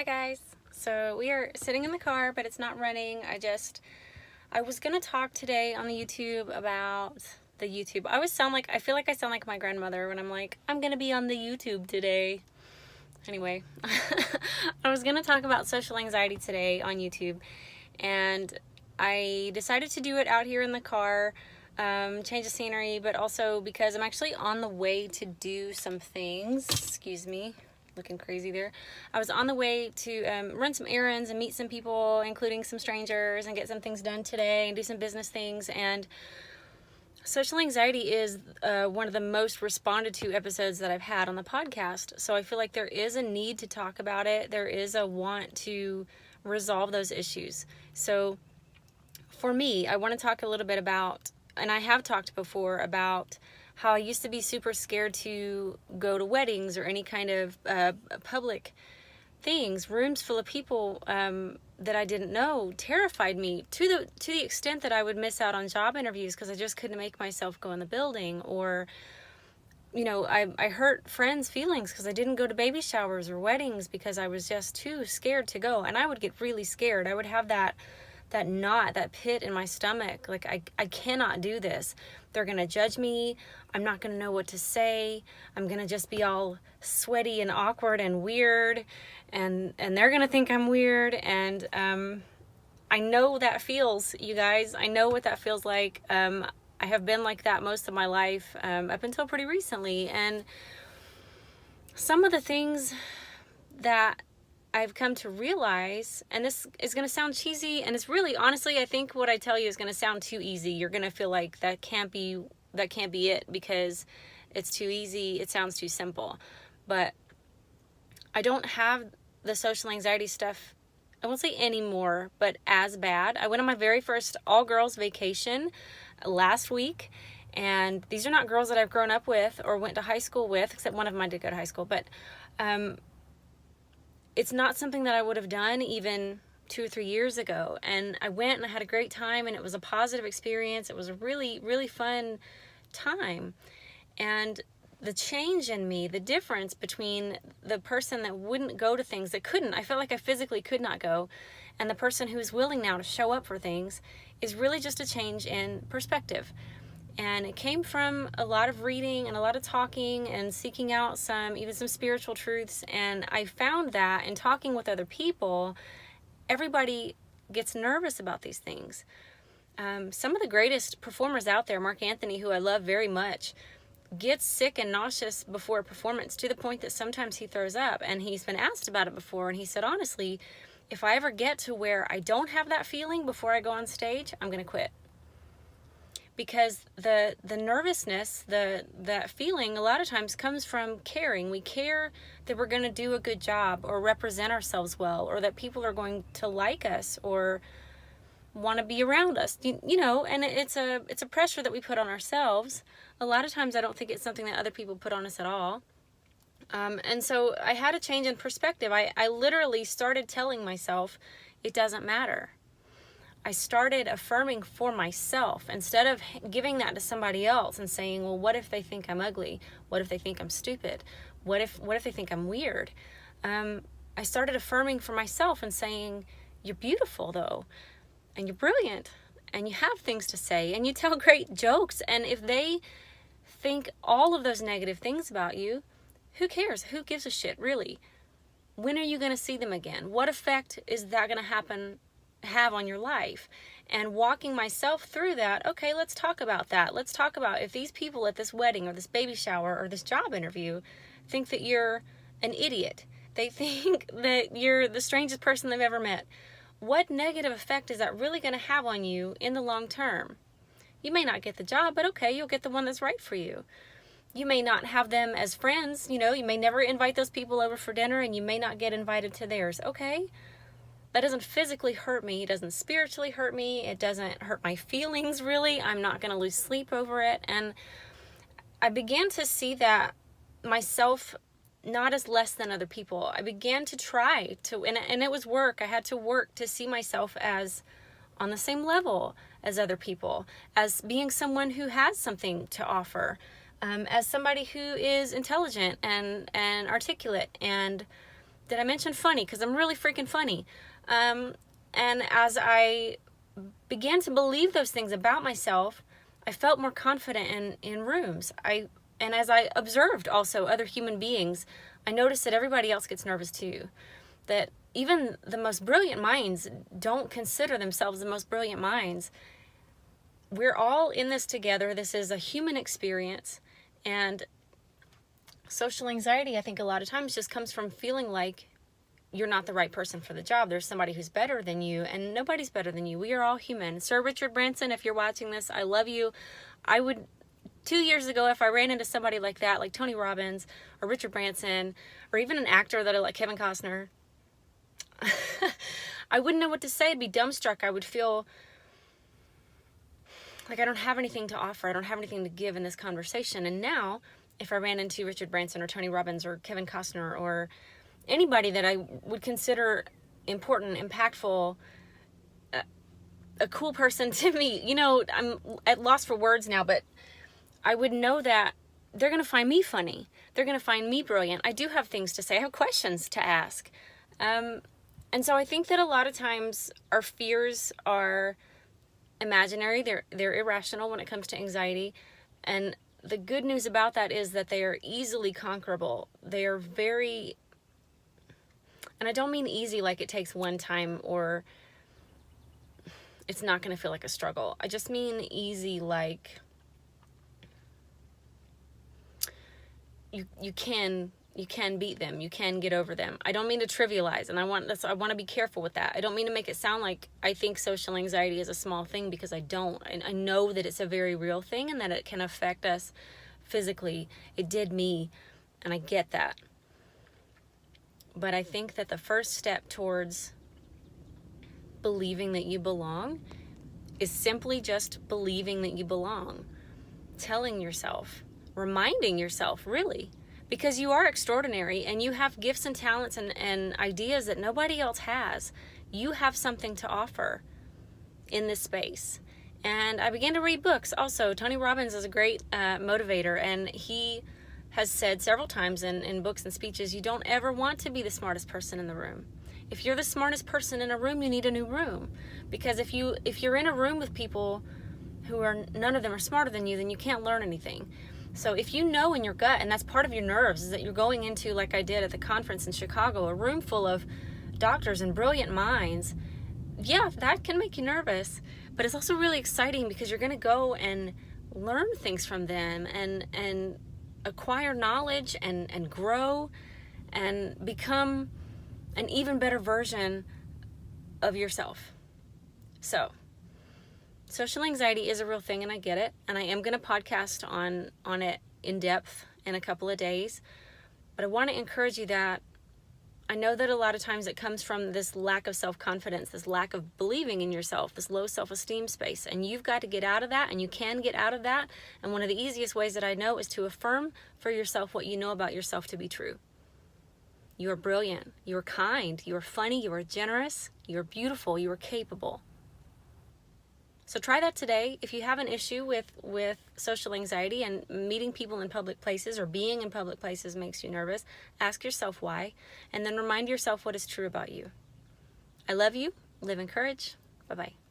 Hi guys. So we are sitting in the car, but it's not running. I was gonna talk today on the YouTube about the YouTube. I feel like I sound like my grandmother when I'm like, I'm gonna be on the YouTube today. Anyway, I was gonna talk about social anxiety today on YouTube, and I decided to do it out here in the car, change the scenery, but also because I'm actually on the way to do some things. Excuse me, looking crazy there. I was on the way to run some errands and meet some people, including some strangers, and get some things done today and do some business things. And social anxiety is one of the most responded to episodes that I've had on the podcast. So I feel like there is a need to talk about it. There is a want to resolve those issues. So for me, I want to talk a little bit about, and I have talked before about how I used to be super scared to go to weddings or any kind of public things. Rooms full of people that I didn't know terrified me to the extent that I would miss out on job interviews because I just couldn't make myself go in the building. Or, you know, I hurt friends' feelings because I didn't go to baby showers or weddings because I was just too scared to go. And I would get really scared. I would have that knot, that pit in my stomach. Like, I cannot do this. They're going to judge me. I'm not going to know what to say. I'm going to just be all sweaty and awkward and weird. And they're going to think I'm weird. And I know that feels, you guys. I know what that feels like. I have been like that most of my life, up until pretty recently. And some of the things that I've come to realize, and this is going to sound cheesy, and it's really, honestly, I think what I tell you is going to sound too easy. You're going to feel like that can't be it because it's too easy. It sounds too simple. But I don't have the social anxiety stuff, I won't say anymore, but as bad. I went on my very first all-girls vacation last week, and these are not girls that I've grown up with or went to high school with, except one of them I did go to high school, but it's not something that I would have done even 2 or 3 years ago. And I went and I had a great time, and it was a positive experience. It was a really, really fun time. And the change in me, the difference between the person that wouldn't go to things, that couldn't, I felt like I physically could not go, and the person who's willing now to show up for things, is really just a change in perspective. And it came from a lot of reading and a lot of talking and seeking out even some spiritual truths. And I found that in talking with other people, everybody gets nervous about these things. Some of the greatest performers out there, Mark Anthony, who I love very much, gets sick and nauseous before a performance to the point that sometimes he throws up. And he's been asked about it before, and he said, honestly, if I ever get to where I don't have that feeling before I go on stage, I'm going to quit. Because the nervousness, that feeling a lot of times comes from caring. We care that we're going to do a good job or represent ourselves well, or that people are going to like us or want to be around us. You know, and it's a pressure that we put on ourselves. A lot of times I don't think it's something that other people put on us at all. And so I had a change in perspective. I literally started telling myself it doesn't matter. I started affirming for myself instead of giving that to somebody else and saying, well, what if they think I'm ugly? What if they think I'm stupid? What if they think I'm weird? I started affirming for myself and saying, you're beautiful though, and you're brilliant, and you have things to say, and you tell great jokes. And if they think all of those negative things about you, who cares? Who gives a shit, really? When are you going to see them again? What effect is that going to have on your life? And walking myself through that, okay, let's talk about that. Let's talk about if these people at this wedding or this baby shower or this job interview think that you're an idiot, they think that you're the strangest person they've ever met, what negative effect is that really going to have on you in the long term? You may not get the job, but okay, you'll get the one that's right for you. You may not have them as friends, you know, you may never invite those people over for dinner, and you may not get invited to theirs. Okay, that doesn't physically hurt me. It doesn't spiritually hurt me. It doesn't hurt my feelings, really. I'm not going to lose sleep over it. And I began to see that myself not as less than other people. I began to try to, and it was work. I had to work to see myself as on the same level as other people, as being someone who has something to offer, as somebody who is intelligent and articulate and did I mention funny? Because I'm really freaking funny. And as I began to believe those things about myself, I felt more confident in rooms. And as I observed also other human beings, I noticed that everybody else gets nervous too. That even the most brilliant minds don't consider themselves the most brilliant minds. We're all in this together. This is a human experience. And social anxiety, I think a lot of times just comes from feeling like you're not the right person for the job. There's somebody who's better than you, and nobody's better than you. We are all human. Sir Richard Branson, if you're watching this, I love you. I would, 2 years ago, if I ran into somebody like that, like Tony Robbins or Richard Branson, or even an actor that I like, Kevin Costner, I wouldn't know what to say. I'd be dumbstruck. I would feel like I don't have anything to offer. I don't have anything to give in this conversation. And now, if I ran into Richard Branson or Tony Robbins or Kevin Costner or anybody that I would consider important, impactful, a cool person to me, you know, I'm at loss for words now, but I would know that they're going to find me funny. They're going to find me brilliant. I do have things to say. I have questions to ask. And so I think that a lot of times our fears are imaginary. They're irrational when it comes to anxiety. And the good news about that is that they are easily conquerable. They are very, and I don't mean easy like it takes one time or it's not going to feel like a struggle. I just mean easy like you can beat them. You can get over them. I don't mean to trivialize, and I want to be careful with that. I don't mean to make it sound like I think social anxiety is a small thing, because I don't. I know that it's a very real thing and that it can affect us physically. It did me, and I get that. But I think that the first step towards believing that you belong is simply just believing that you belong. Telling yourself, reminding yourself, really, because you are extraordinary and you have gifts and talents and ideas that nobody else has. You have something to offer in this space. And I began to read books. Also, Tony Robbins is a great motivator, and he has said several times in books and speeches, you don't ever want to be the smartest person in the room. If you're the smartest person in a room, you need a new room. Because if you're in a room with people who are, none of them are smarter than you, then you can't learn anything. So if you know in your gut, and that's part of your nerves, is that you're going into, like I did at the conference in Chicago, a room full of doctors and brilliant minds, yeah, that can make you nervous. But it's also really exciting because you're going to go and learn things from them and acquire knowledge and grow and become an even better version of yourself. So social anxiety is a real thing, and I get it. And I am going to podcast on it in depth in a couple of days. But I want to encourage you that I know that a lot of times it comes from this lack of self-confidence, this lack of believing in yourself, this low self-esteem space. And you've got to get out of that, and you can get out of that. And one of the easiest ways that I know is to affirm for yourself what you know about yourself to be true. You are brilliant. You are kind. You are funny. You are generous. You are beautiful. You are capable. So try that today. If you have an issue with social anxiety and meeting people in public places or being in public places makes you nervous, ask yourself why, and then remind yourself what is true about you. I love you. Live in courage. Bye-bye.